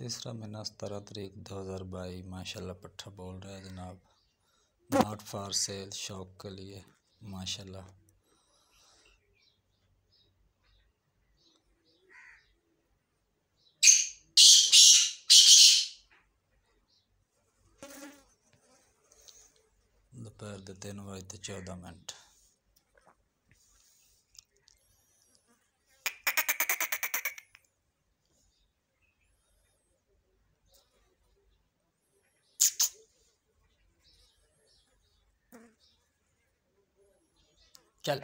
3 महीना 17 तारीख 2022। माशाल्लाह पट्ठा बोल रहा है जनाब, नॉट फॉर सेल, शौक के लिए माशाल्लाह। दोपहर के 3:14। चल